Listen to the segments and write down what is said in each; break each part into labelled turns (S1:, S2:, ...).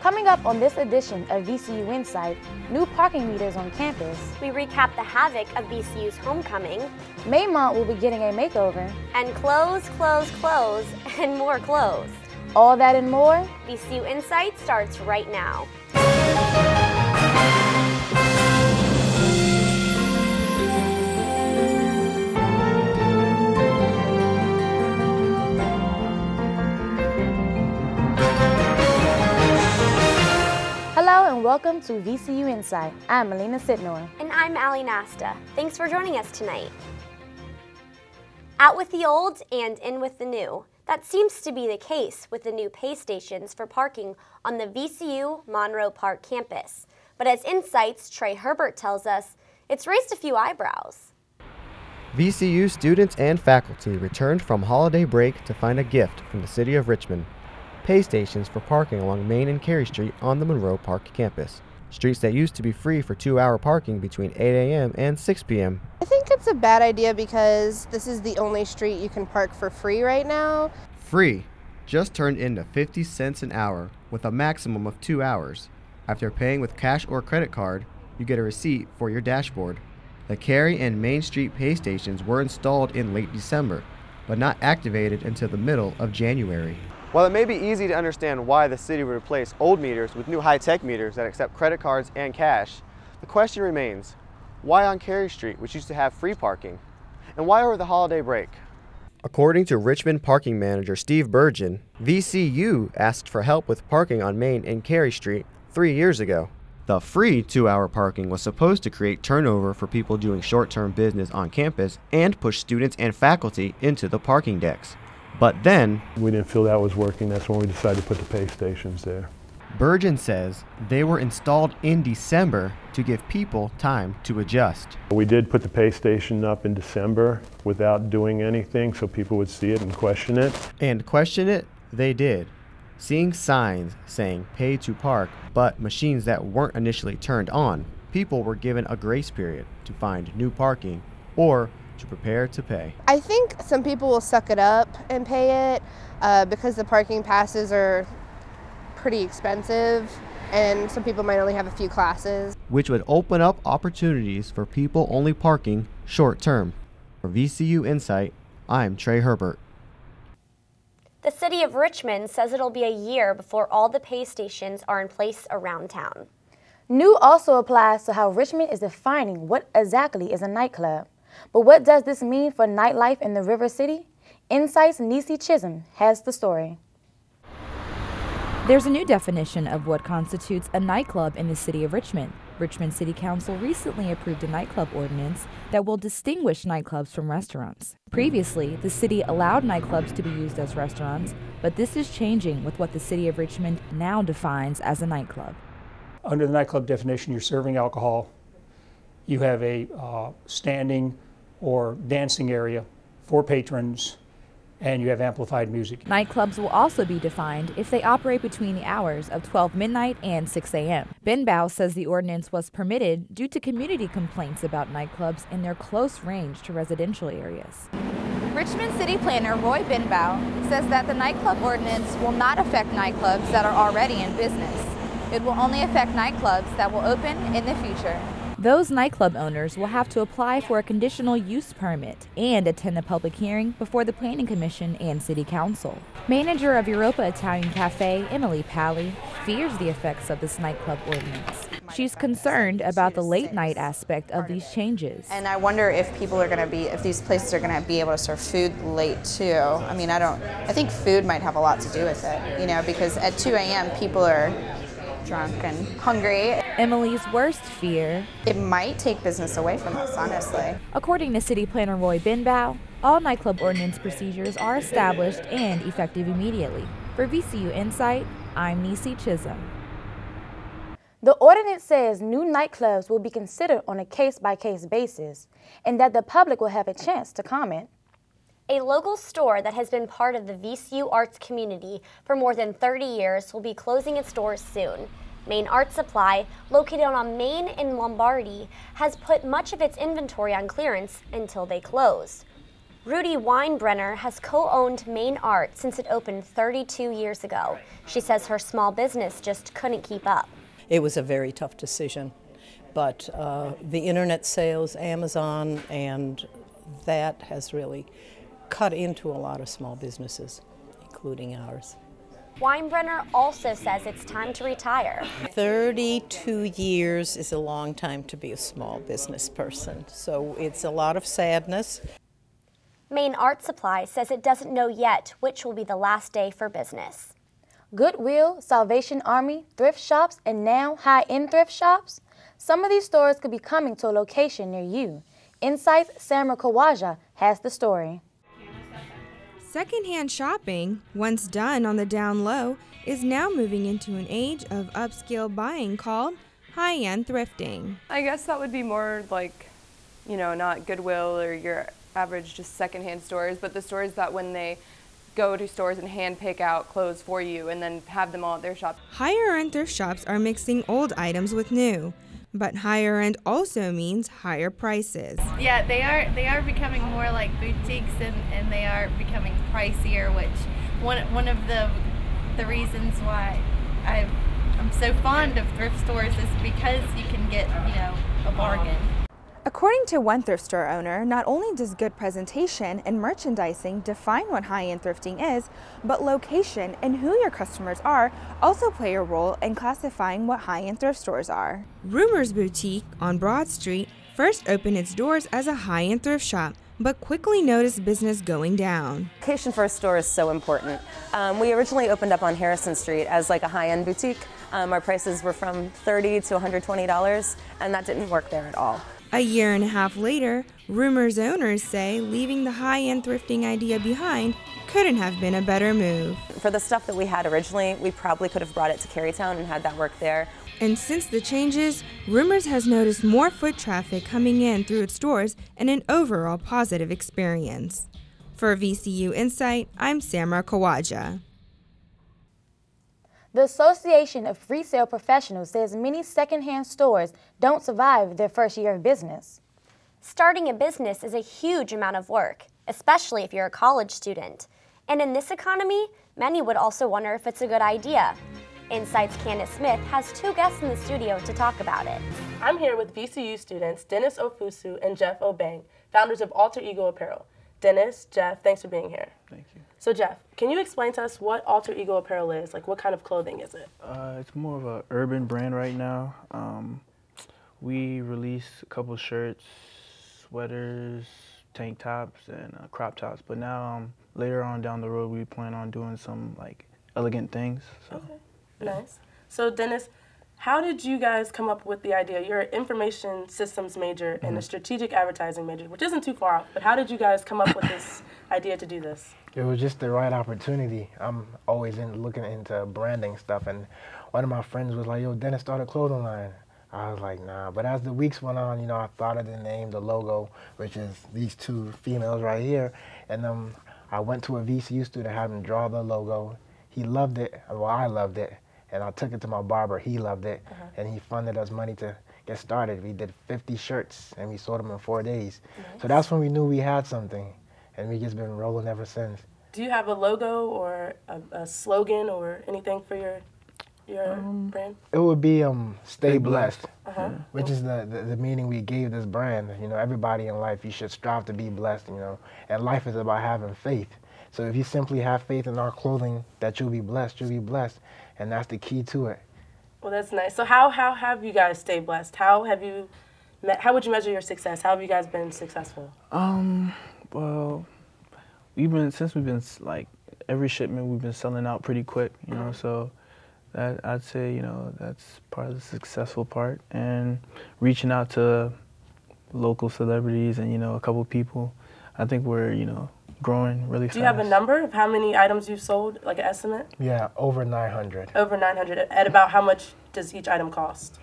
S1: Coming up on this edition of VCU InSight, new parking meters on campus.
S2: We recap the havoc of VCU's homecoming.
S1: Maymont will be getting a makeover.
S2: And clothes, and more clothes.
S1: All that and more.
S2: VCU InSight starts right now.
S1: Hello and welcome to VCU InSight. I'm Melina Sitnor.
S2: And I'm Allie Nasta. Thanks for joining us tonight. Out with the old and in with the new. That seems to be the case with the new pay stations for parking on the VCU Monroe Park campus. But as InSight's Trey Herbert tells us, it's raised a few eyebrows.
S3: VCU students and faculty returned from holiday break to find a gift from the city of Richmond. Pay stations for parking along Main and Carey Street on the Monroe Park campus. Streets that used to be free for 2-hour parking between 8 a.m. and 6 p.m.
S4: I think it's a bad idea because this is the only street you can park for free right now.
S3: Free just turned into 50 cents an hour with a maximum of 2 hours. After paying with cash or credit card, you get a receipt for your dashboard. The Carey and Main Street pay stations were installed in late December, but not activated until the middle of January. While it may be easy to understand why the city would replace old meters with new high-tech meters that accept credit cards and cash, the question remains, why on Carey Street, which used to have free parking? And why over the holiday break? According to Richmond parking manager Steve Burgeon, VCU asked for help with parking on Main and Carey Street 3 years ago. The free 2-hour parking was supposed to create turnover for people doing short-term business on campus and push students and faculty into the parking decks. But then,
S5: we didn't feel that was working. That's when we decided to put the pay stations there.
S3: Burgeon says they were installed in December to give people time to adjust.
S5: We did put the pay station up in December without doing anything so people would see it and question it.
S3: And question it, they did. Seeing signs saying pay to park, but machines that weren't initially turned on, people were given a grace period to find new parking or to prepare to pay.
S4: I think some people will suck it up and pay it because the parking passes are pretty expensive and some people might only have a few classes.
S3: Which would open up opportunities for people only parking short term. For VCU InSight, I'm Trey Herbert.
S2: The city of Richmond says it'll be a year before all the pay stations are in place around town.
S1: New also applies to how Richmond is defining what exactly is a nightclub. But what does this mean for nightlife in the River City? InSight's Nisi Chisholm has the story.
S6: There's a new definition of what constitutes a nightclub in the city of Richmond. Richmond City Council recently approved a nightclub ordinance that will distinguish nightclubs from restaurants. Previously, the city allowed nightclubs to be used as restaurants, but this is changing with what the city of Richmond now defines as a nightclub.
S7: Under the nightclub definition, you're serving alcohol. You have a standing or dancing area for patrons, and you have amplified music.
S6: Nightclubs will also be defined if they operate between the hours of 12 midnight and 6 a.m. Ben Bow says the ordinance was permitted due to community complaints about nightclubs in their close range to residential areas. Richmond City Planner Roy Benbow says that the nightclub ordinance will not affect nightclubs that are already in business. It will only affect nightclubs that will open in the future. Those nightclub owners will have to apply for a conditional use permit and attend a public hearing before the Planning Commission and City Council. Manager of Europa Italian Cafe, Emily Pally, fears the effects of this nightclub ordinance. She's concerned about the late night aspect of these changes.
S8: And I wonder if if these places are going to be able to serve food late too. I mean, I think food might have a lot to do with it, because at 2 a.m. people are drunk and hungry.
S6: Emily's worst fear:
S8: it might take business away from us, honestly.
S6: According to City Planner Roy Benbow, all nightclub ordinance procedures are established and effective immediately. For VCU InSight, I'm Nisi Chisholm.
S1: The ordinance says new nightclubs will be considered on a case-by-case basis and that the public will have a chance to comment.
S2: A local store that has been part of the VCU arts community for more than 30 years will be closing its doors soon. Main Art Supply, located on Main in Lombardy, has put much of its inventory on clearance until they close. Rudy Weinbrenner has co-owned Main Art since it opened 32 years ago. She says her small business just couldn't keep up.
S9: It was a very tough decision, but the internet sales, Amazon, and that has really cut into a lot of small businesses, including ours.
S2: Weinbrenner also says it's time to retire.
S9: 32 years is a long time to be a small business person, so it's a lot of sadness.
S2: Main Art Supply says it doesn't know yet which will be the last day for business.
S1: Goodwill, Salvation Army, thrift shops, and now high-end thrift shops? Some of these stores could be coming to a location near you. InSight's Samra Kawaja has the story.
S10: Secondhand shopping, once done on the down low, is now moving into an age of upscale buying called high-end thrifting.
S11: I guess that would be more like, not Goodwill or your average just secondhand stores, but the stores that when they go to stores and hand pick out clothes for you and then have them all at their shop.
S10: Higher-end thrift shops are mixing old items with new, but higher-end also means higher prices.
S12: Yeah, they are becoming more like boutiques, and they are becoming pricier, which one of the reasons why I'm so fond of thrift stores is because you can get, a bargain.
S6: According to one thrift store owner, not only does good presentation and merchandising define what high-end thrifting is, but location and who your customers are also play a role in classifying what high-end thrift stores are.
S10: Rumors Boutique on Broad Street first opened its doors as a high-end thrift shop, but quickly noticed business going down.
S13: Location for a store is so important. We originally opened up on Harrison Street as like a high-end boutique. Our prices were from $30 to $120, and that didn't work there at all.
S10: A year and a half later, Rumors owners say leaving the high-end thrifting idea behind couldn't have been a better move.
S13: For the stuff that we had originally, we probably could have brought it to Carytown and had that work there.
S10: And since the changes, Rumors has noticed more foot traffic coming in through its doors and an overall positive experience. For VCU InSight, I'm Samra Kawaja.
S1: The Association of Resale Professionals says many secondhand stores don't survive their first year of business.
S2: Starting a business is a huge amount of work, especially if you're a college student. And in this economy, many would also wonder if it's a good idea. InSight's Candace Smith has two guests in the studio to talk about it.
S14: I'm here with VCU students Dennis Ofusu and Jeff Obeng, founders of Alter Ego Apparel. Dennis, Jeff, thanks for being here.
S15: Thank you.
S14: So Jeff, can you explain to us what Alter Ego Apparel is? Like, what kind of clothing is it?
S15: It's more of an urban brand right now. We release a couple shirts, sweaters, tank tops, and crop tops. But now, later on down the road, we plan on doing some like elegant things. So,
S14: okay, yeah. Nice. So Dennis, how did you guys come up with the idea? You're an information systems major and a strategic advertising major, which isn't too far off, but how did you guys come up with this idea to do this?
S16: It was just the right opportunity. I'm always looking into branding stuff, and one of my friends was like, yo, Dennis, start a clothing line. I was like, nah, but as the weeks went on, I thought of the name, the logo, which is these two females right here, and I went to a VCU student, had him draw the logo. He loved it, well, I loved it. And I took it to my barber, he loved it, and he funded us money to get started. We did 50 shirts, and we sold them in 4 days. Nice. So that's when we knew we had something, and we just been rolling ever since.
S14: Do you have a logo or a slogan or anything for your brand?
S16: It would be stay blessed, which is the meaning we gave this brand. Everybody in life, you should strive to be blessed, and life is about having faith. So if you simply have faith in our clothing that you'll be blessed, and that's the key to it.
S14: Well, that's nice. So how have you guys stayed blessed? How would you measure your success? How have you guys been successful?
S15: Well, since we've been like every shipment we've been selling out pretty quick, so that I'd say, that's part of the successful part, and reaching out to local celebrities and, a couple people. I think we're, growing really fast.
S14: Do you have a number of how many items you've sold, like an estimate?
S16: Yeah, over 900.
S14: Over 900. At about how much does each item cost?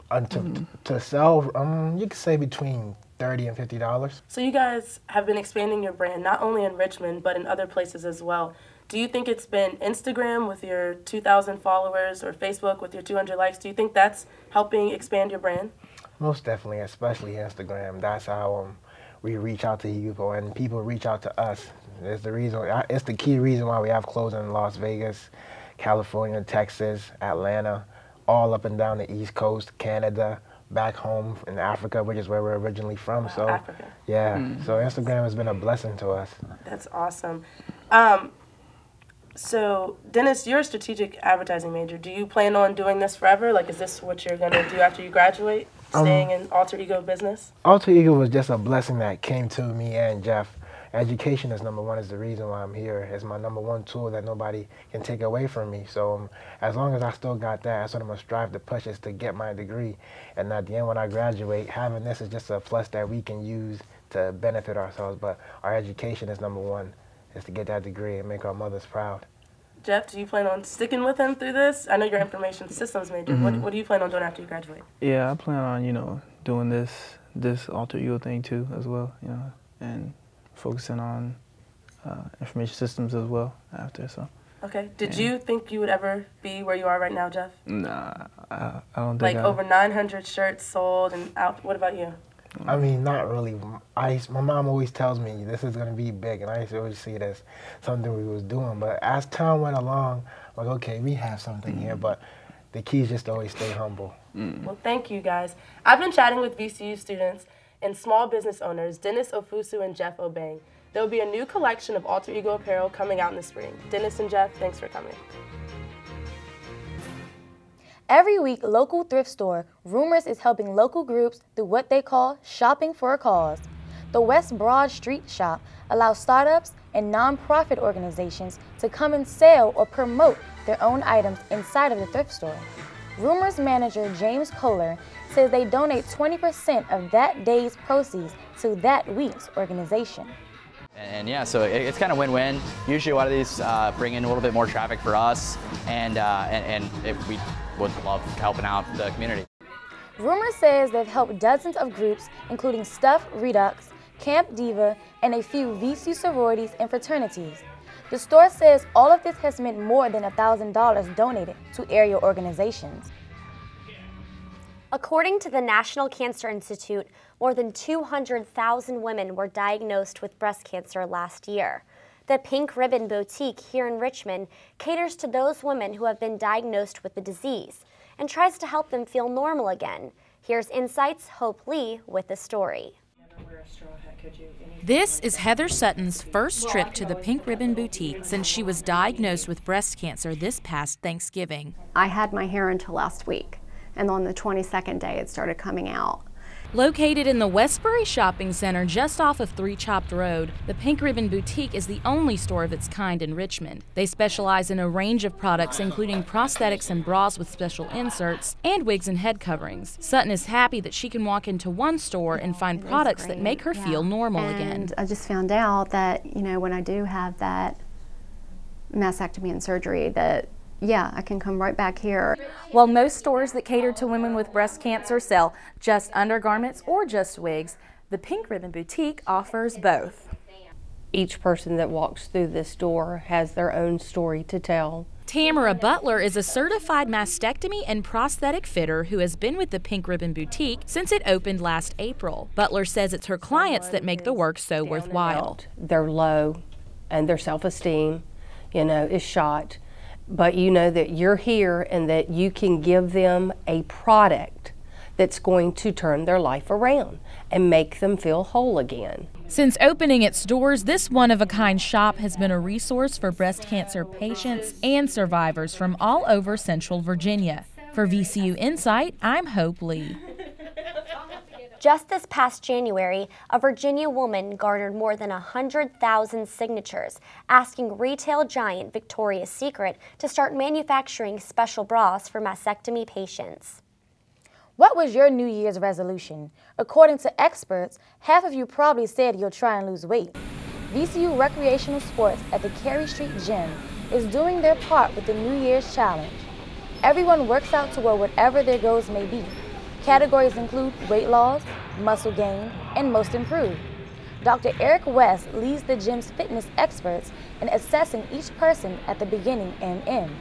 S16: To sell, you could say between $30 and $50.
S14: So you guys have been expanding your brand, not only in Richmond, but in other places as well. Do you think it's been Instagram with your 2,000 followers or Facebook with your 200 likes? Do you think that's helping expand your brand?
S16: Most definitely, especially Instagram. That's how we reach out to people and people reach out to us. It's the key reason why we have clothing in Las Vegas, California, Texas, Atlanta, all up and down the East Coast, Canada, back home in Africa, which is where we're originally from. So
S14: Africa.
S16: Yeah, so Instagram has been a blessing to us.
S14: That's awesome. So Dennis, you're a strategic advertising major. Do you plan on doing this forever? Like, is this what you're going to do after you graduate, staying in alter ego business?
S16: Alter ego was just a blessing that came to me and Jeff. Education is number one, is the reason why I'm here. It's my number one tool that nobody can take away from me. So as long as I still got that, that's what I'm going to strive to push, is to get my degree. And at the end, when I graduate, having this is just a plus that we can use to benefit ourselves. But our education is number one, is to get that degree and make our mothers proud.
S14: Jeff, do you plan on sticking with him through this? I know you're information systems major. What do you plan on doing after you graduate?
S15: Yeah, I plan on, you know, doing this alter ego thing too as well, you know, and focusing on information systems as well after. So.
S14: Okay. Did you think you would ever be where you are right now, Jeff?
S15: Nah, I don't think.
S14: Like over 900 shirts sold and out. What about you?
S16: I mean, not really. My mom always tells me this is going to be big, and I used to always see it as something we was doing. But as time went along, like, okay, we have something here, but the key is just to always stay humble.
S14: Well, thank you, guys. I've been chatting with VCU students and small business owners Dennis Ofusu and Jeff Obeng. There will be a new collection of alter ego apparel coming out in the spring. Dennis and Jeff, thanks for coming.
S1: Every week, local thrift store, Rumors is helping local groups through what they call shopping for a cause. The West Broad Street Shop allows startups and nonprofit organizations to come and sell or promote their own items inside of the thrift store. Rumors manager James Kohler says they donate 20% of that day's proceeds to that week's organization.
S17: And yeah, so it's kind of win-win. Usually a lot of these bring in a little bit more traffic for us, and we would love helping out the community.
S1: Rumors says they've helped dozens of groups, including Stuff Redux, Camp Diva, and a few VCU sororities and fraternities. The store says all of this has meant more than $1,000 donated to area organizations.
S2: According to the National Cancer Institute, more than 200,000 women were diagnosed with breast cancer last year. The Pink Ribbon Boutique here in Richmond caters to those women who have been diagnosed with the disease and tries to help them feel normal again. Here's InSight's Hope Lee with the story.
S18: This is Heather Sutton's first trip to the Pink Ribbon Boutique since she was diagnosed with breast cancer this past Thanksgiving.
S19: I had my hair until last week, and on the 22nd day it started coming out.
S18: Located in the Westbury Shopping Center just off of Three Chopped Road, the Pink Ribbon Boutique is the only store of its kind in Richmond. They specialize in a range of products including prosthetics and bras with special inserts and wigs and head coverings. Sutton is happy that she can walk into one store and find products that make her feel normal again.
S19: And I just found out that, you know, when I do have that mastectomy and surgery, that yeah, I can come right back here.
S18: While most stores that cater to women with breast cancer sell just undergarments or just wigs, the Pink Ribbon Boutique offers both.
S20: Each person that walks through this door has their own story to tell.
S18: Tamara Butler is a certified mastectomy and prosthetic fitter who has been with the Pink Ribbon Boutique since it opened last April. Butler says it's her clients that make the work so worthwhile.
S20: They're low and their self-esteem, you know, is shot. But you know that you're here and that you can give them a product that's going to turn their life around and make them feel whole again.
S18: Since opening its doors, this one-of-a-kind shop has been a resource for breast cancer patients and survivors from all over Central Virginia. For VCU InSight, I'm Hope Lee.
S2: Just this past January, a Virginia woman garnered more than 100,000 signatures asking retail giant Victoria's Secret to start manufacturing special bras for mastectomy patients.
S1: What was your New Year's resolution? According to experts, half of you probably said you'll try and lose weight. VCU Recreational Sports at the Cary Street Gym is doing their part with the New Year's Challenge. Everyone works out toward whatever their goals may be. Categories include weight loss, muscle gain, and most improved. Dr. Eric West leads the gym's fitness experts in assessing each person at the beginning and end.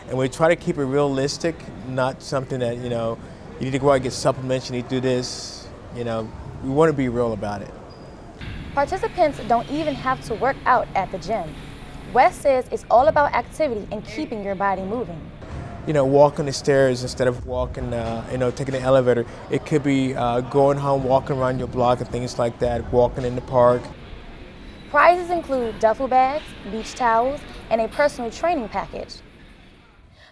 S21: And we try to keep it realistic, not something that, you know, you need to go out and get supplements, you need to do this. You know, we want to be real about it.
S1: Participants don't even have to work out at the gym. Wes says it's all about activity and keeping your body moving.
S21: You know, walking the stairs instead of walking, taking the elevator. It could be going home, walking around your block and things like that, walking in the park.
S1: Prizes include duffel bags, beach towels, and a personal training package.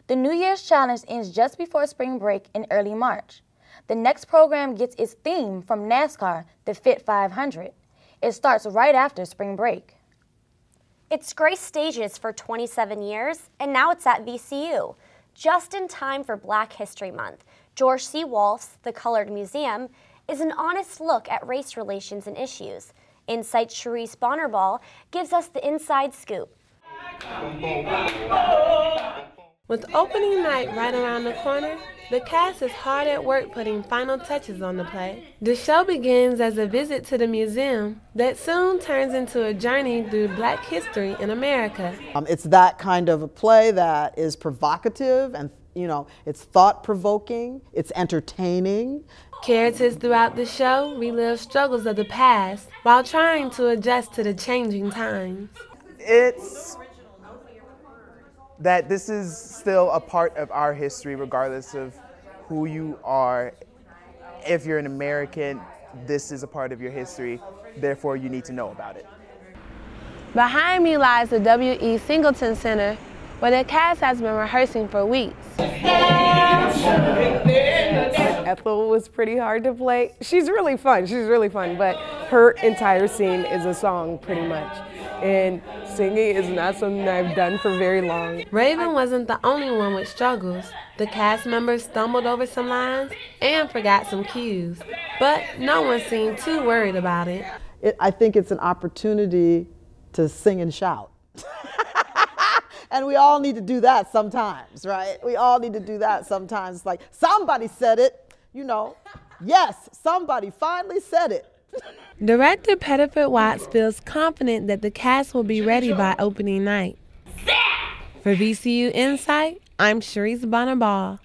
S1: The New Year's Challenge ends just before spring break in early March. The next program gets its theme from NASCAR, the Fit 500. It starts right after spring break.
S2: It's graced stages for 27 years, and now it's at VCU. Just in time for Black History Month, George C. Wolfe's The Colored Museum is an honest look at race relations and issues. InSight's Charisse Bonnerball gives us the inside scoop.
S5: With opening night right around the corner, the cast is hard at work putting final touches on the play. The show begins as a visit to the museum that soon turns into a journey through Black history in America.
S22: It's that kind of a play that is provocative and, it's thought-provoking, it's entertaining.
S5: Characters throughout the show relive struggles of the past while trying to adjust to the changing times.
S23: It's that this is still a part of our history regardless of who you are. If you're an American, this is a part of your history, therefore you need to know about it.
S5: Behind me lies the W.E. Singleton Center, where the cast has been rehearsing for weeks.
S24: Ethel was pretty hard to play. She's really fun, but her entire scene is a song pretty much. And singing is not something I've done for very long.
S5: Raven wasn't the only one with struggles. The cast members stumbled over some lines and forgot some cues, but no one seemed too worried about it.
S22: I think it's an opportunity to sing and shout. And we all need to do that sometimes, right? We all need to do that sometimes. It's like, somebody said it, Yes, somebody finally said it.
S5: Director Pettiford Watts feels confident that the cast will be ready by opening night. For VCU InSight, I'm Charisse Bonnerball.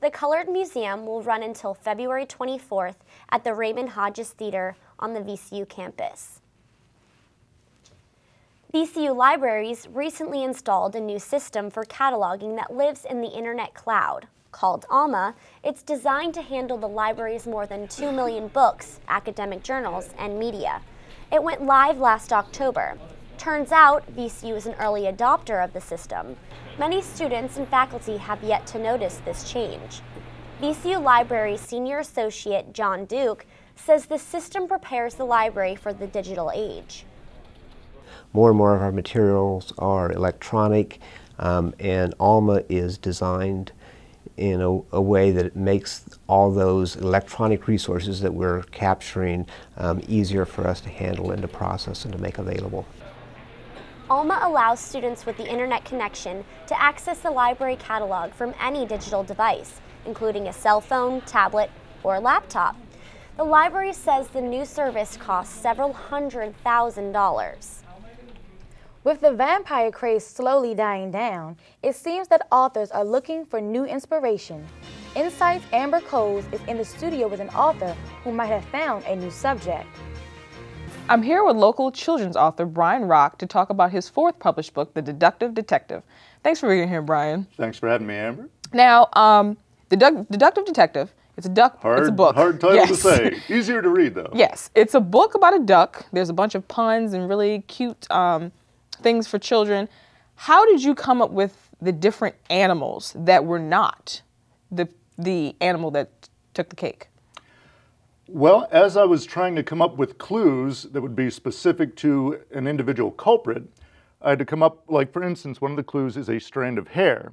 S2: The Colored Museum will run until February 24th at the Raymond Hodges Theater on the VCU campus. VCU Libraries recently installed a new system for cataloging that lives in the internet cloud. Called Alma, it's designed to handle the library's more than 2 million books, academic journals, and media. It went live last October. Turns out, VCU is an early adopter of the system. Many students and faculty have yet to notice this change. VCU Libraries Senior Associate John Duke says the system prepares the library for the digital age.
S25: More and more of our materials are electronic, and Alma is designed in a way that it makes all those electronic resources that we're capturing easier for us to handle and to process and to make available.
S2: Alma allows students with the internet connection to access the library catalog from any digital device, including a cell phone, tablet, or laptop. The library says the new service costs several $100,000.
S1: With the vampire craze slowly dying down, it seems that authors are looking for new inspiration. InSight's Amber Coles is in the studio with an author who might have found a new subject.
S26: I'm here with local children's author Brian Rock to talk about his fourth published book, The Deductive Detective. Thanks for being here, Brian.
S27: Thanks for having me, Amber.
S26: Now, The Deductive Detective, it's a book.
S27: Hard title to say. Easier to read, though.
S26: Yes, it's a book about a duck. There's a bunch of puns and really cute things for children. How did you come up with the different animals that were not the animal that took the cake?
S27: Well, as I was trying to come up with clues that would be specific to an individual culprit, I had to come up, like for instance, one of the clues is a strand of hair.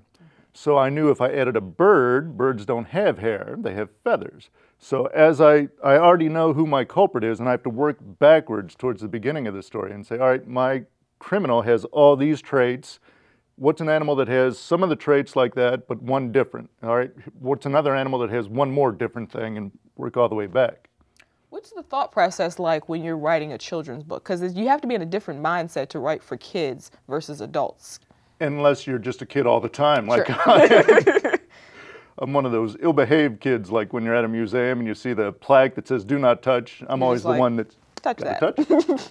S27: So I knew if I added a bird, birds don't have hair, they have feathers. So as I already know who my culprit is, and I have to work backwards towards the beginning of the story and say, all right, my criminal has all these traits. What's an animal that has some of the traits like that, but one different? All right, what's another animal that has one more different thing, and work all the way back.
S26: What's the thought process like when you're writing a children's book? Because you have to be in a different mindset to write for kids versus adults.
S27: Unless you're just a kid all the time, like
S26: sure.
S27: I am. I'm one of those ill-behaved kids, like when you're at a museum and you see the plaque that says "Do not touch." I'm always the one that's
S26: touch that.
S27: Touch.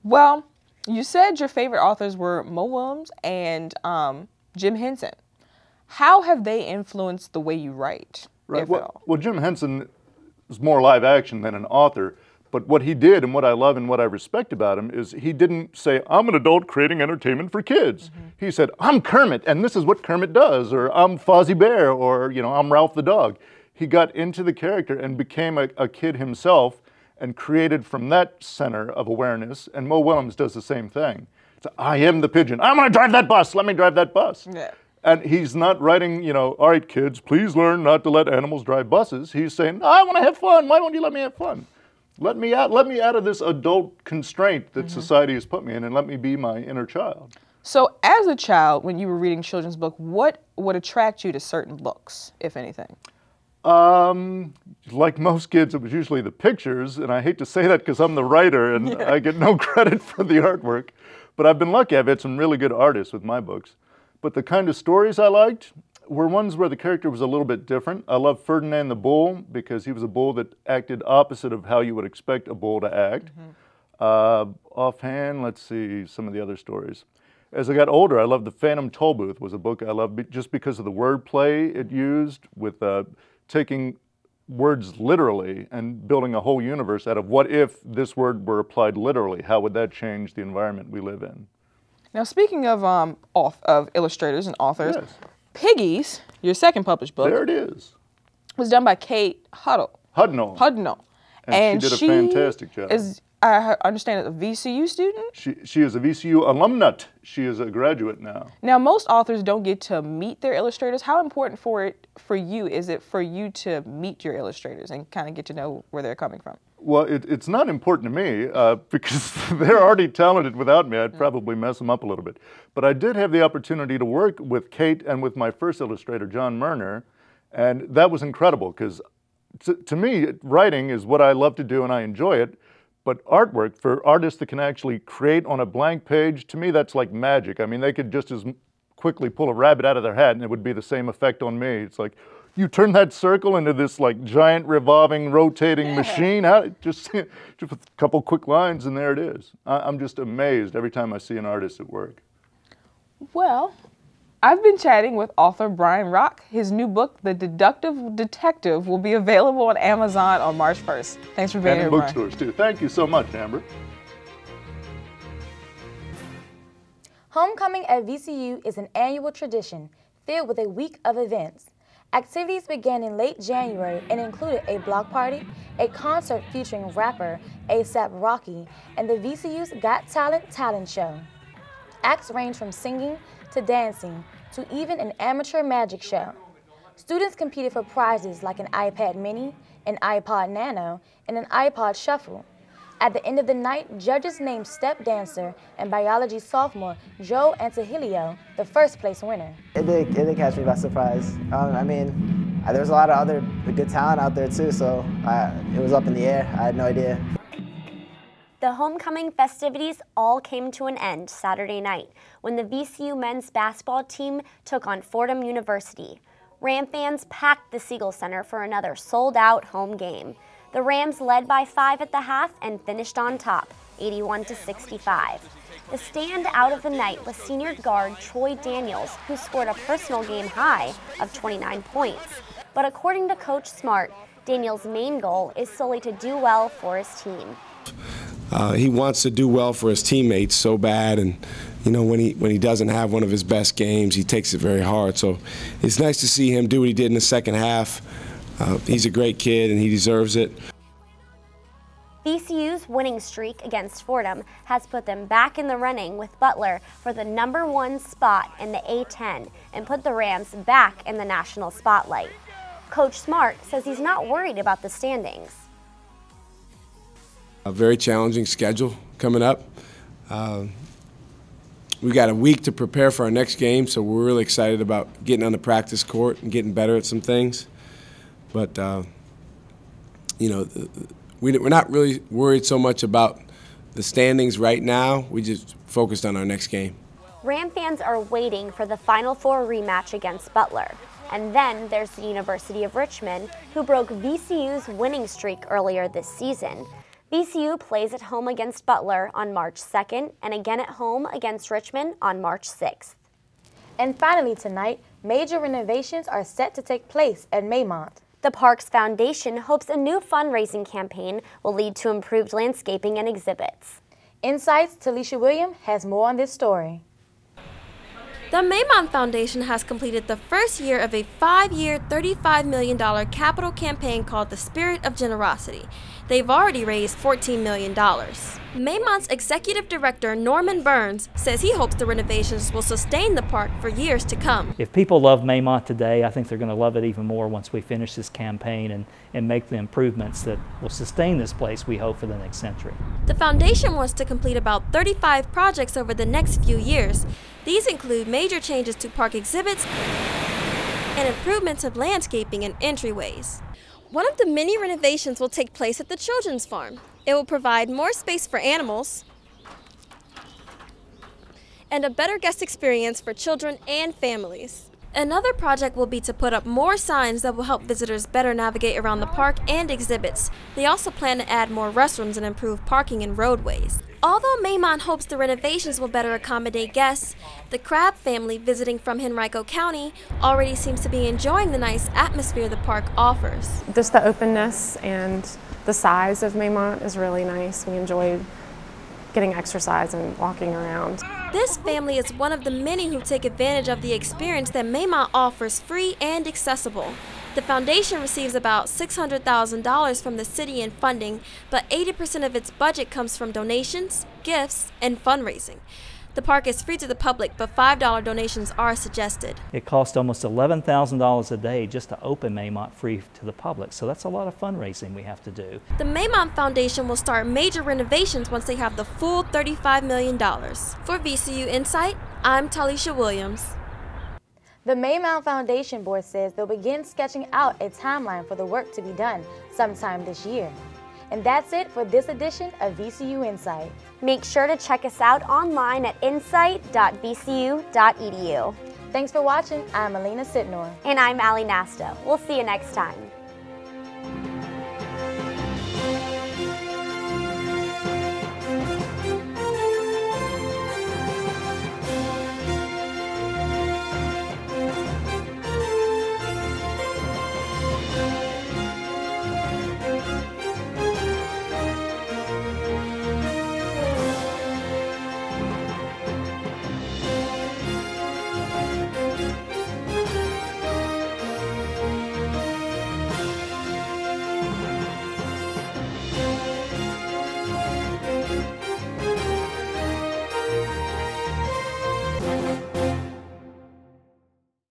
S26: Well, you said your favorite authors were Mo Willems and Jim Henson. How have they influenced the way you write?
S27: Right. Well, Jim Henson is more live action than an author. But what he did and what I love and what I respect about him is he didn't say, I'm an adult creating entertainment for kids. He said, I'm Kermit and this is what Kermit does, or I'm Fozzie Bear, or I'm Ralph the dog. He got into the character and became a kid himself and created from that center of awareness. And Mo Willems does the same thing. So, I am the pigeon. I'm gonna drive that bus, let me drive that bus.
S26: Yeah.
S27: And he's not writing, all right, kids, please learn not to let animals drive buses. He's saying, I wanna have fun, why don't you let me have fun? Let me out of this adult constraint that society has put me in and let me be my inner child.
S26: So as a child, when you were reading children's books, what would attract you to certain books, if anything?
S27: Like most kids, it was usually the pictures, and I hate to say that because I'm the writer and I get no credit for the artwork, but I've been lucky. I've had some really good artists with my books. But the kind of stories I liked were ones where the character was a little bit different. I love Ferdinand the Bull because he was a bull that acted opposite of how you would expect a bull to act. Offhand, let's see some of the other stories. As I got older, I loved The Phantom Tollbooth was a book I loved just because of the wordplay it used with taking words literally and building a whole universe out of what if this word were applied literally? How would that change the environment we live in?
S26: Now, speaking of illustrators and authors, yes. Piggies, your second published book,
S27: there it is,
S26: was done by Kate Hudnall.
S27: And she did a fantastic job.
S26: I understand, a VCU student?
S27: She is a VCU alumnut. She is a graduate now.
S26: Now, most authors don't get to meet their illustrators. How important for you is it for you to meet your illustrators and kind of get to know where they're coming from?
S27: Well, it's not important to me because they're already talented without me. I'd probably mess them up a little bit. But I did have the opportunity to work with Kate and with my first illustrator, John Murner, and that was incredible because to me, writing is what I love to do and I enjoy it. But artwork, for artists that can actually create on a blank page, to me that's like magic. I mean, they could just as quickly pull a rabbit out of their hat and it would be the same effect on me. It's like, you turn that circle into this like giant revolving, rotating machine. Just with a couple quick lines and there it is. I'm just amazed every time I see an artist at work.
S26: Well, I've been chatting with author Brian Rock. His new book, The Deductive Detective, will be available on Amazon on March 1st. Thanks for being here, Brian.
S27: And in bookstores too. Thank you so much, Amber.
S1: Homecoming at VCU is an annual tradition filled with a week of events. Activities began in late January and included a block party, a concert featuring rapper A$AP Rocky, and the VCU's Got Talent talent show. Acts range from singing to dancing to even an amateur magic show. Students competed for prizes like an iPad mini, an iPod Nano, and an iPod Shuffle. At the end of the night, judges named step dancer and biology sophomore Joe Antahilio the first place winner.
S3: It did catch me by surprise. I mean, there was a lot of other good talent out there too, so it was up in the air. I had no idea.
S2: The homecoming festivities all came to an end Saturday night when the VCU men's basketball team took on Fordham University. Ram fans packed the Siegel Center for another sold-out home game. The Rams led by 5 at the half and finished on top, 81-65. The standout of the night was senior guard Troy Daniels, who scored a personal game high of 29 points. But according to Coach Smart, Daniels' main goal is solely to do well for his team.
S4: He wants to do well for his teammates so bad, and when he doesn't have one of his best games, he takes it very hard. So it's nice to see him do what he did in the second half. He's a great kid and he deserves it.
S2: VCU's winning streak against Fordham has put them back in the running with Butler for the #1 spot in the A-10 and put the Rams back in the national spotlight. Coach Smart says he's not worried about the standings.
S4: A very challenging schedule coming up. We've got a week to prepare for our next game, so we're really excited about getting on the practice court and getting better at some things. But, we're not really worried so much about the standings right now. We just focused on our next game.
S2: Ram fans are waiting for the Final Four rematch against Butler. And then there's the University of Richmond, who broke VCU's winning streak earlier this season. VCU plays at home against Butler on March 2nd and again at home against Richmond on March 6th.
S1: And finally tonight, major renovations are set to take place at Maymont.
S2: The Parks Foundation hopes a new fundraising campaign will lead to improved landscaping and exhibits.
S1: InSight's Talisha Williams has more on this story.
S6: The Maymont Foundation has completed the first year of a 5-year, $35 million capital campaign called the Spirit of Generosity. They've already raised $14 million. Maymont's executive director, Norman Burns, says he hopes the renovations will sustain the park for years to come.
S7: If people love Maymont today, I think they're going to love it even more once we finish this campaign and make the improvements that will sustain this place, we hope, for the next century.
S6: The foundation wants to complete about 35 projects over the next few years. These include major changes to park exhibits and improvements of landscaping and entryways. One of the many renovations will take place at the children's farm. It will provide more space for animals and a better guest experience for children and families. Another project will be to put up more signs that will help visitors better navigate around the park and exhibits. They also plan to add more restrooms and improve parking and roadways. Although Maymont hopes the renovations will better accommodate guests, the Crabb family visiting from Henrico County already seems to be enjoying the nice atmosphere the park offers.
S8: Just the openness and the size of Maymont is really nice. We enjoy getting exercise and walking around.
S6: This family is one of the many who take advantage of the experience that Maymont offers free and accessible. The foundation receives about $600,000 from the city in funding, but 80% of its budget comes from donations, gifts, and fundraising. The park is free to the public, but $5 donations are suggested.
S7: It costs almost $11,000 a day just to open Maymont free to the public, so that's a lot of fundraising we have to do.
S6: The Maymont Foundation will start major renovations once they have the full $35 million. For VCU InSight, I'm Talisha Williams.
S1: The Maymont Foundation Board says they'll begin sketching out a timeline for the work to be done sometime this year. And that's it for this edition of VCU InSight.
S2: Make sure to check us out online at insight.vcu.edu.
S1: Thanks for watching. I'm Alina Sitnor.
S2: And I'm Allie Nasto. We'll see you next time.